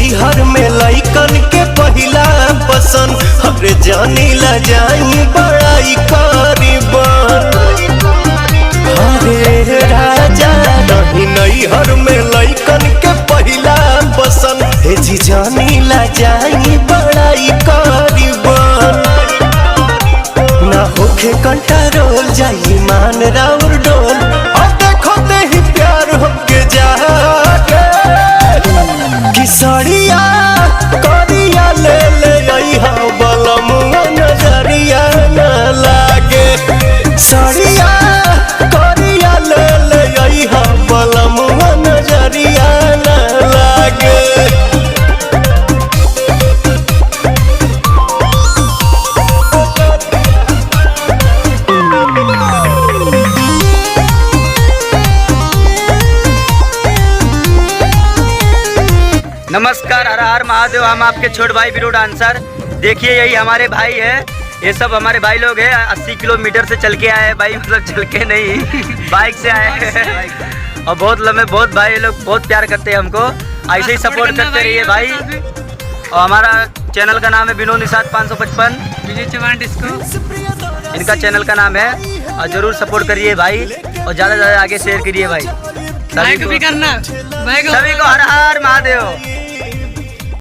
नैहर में लइकन के पहिला पसंद, अरे जानी ला जाई बड़ाई करीबन। अरे राजा नहीं नैहर में लइकन के पहिला पसंद, हे जी जानी ला जाई बड़ाई करीबन। ना होखे कंट्रोल जाई मान राउर डोल, और देखो ते ही प्यार होके जागे कि सड़िया करिया ले ले अइहा बलमुआ नजरिया न लागे। सड़िया करिया ले ले अइहा बलमुआ नजरिया न लागे। नमस्कार, हर हर महादेव। हम आपके छोट भाई वीडियो डांसर। देखिए यही हमारे भाई है, ये सब हमारे भाई लोग हैं। 80 किलोमीटर से चल के आए हैं भाई, मतलब चल के नहीं बाइक से आए हैं। और बहुत लंबे, बहुत भाई लोग बहुत प्यार करते हैं हमको, ऐसे ही सपोर्ट करते रहिए भाई। और हमारा चैनल का नाम है विनोद निषाद 555 विजय चौहान डिस्को, इनका चैनल का नाम है। और जरूर सपोर्ट करिए भाई, और ज़्यादा से ज़्यादा आगे शेयर करिए भाई। भाई को भी करना, भाई को सभी को हर हर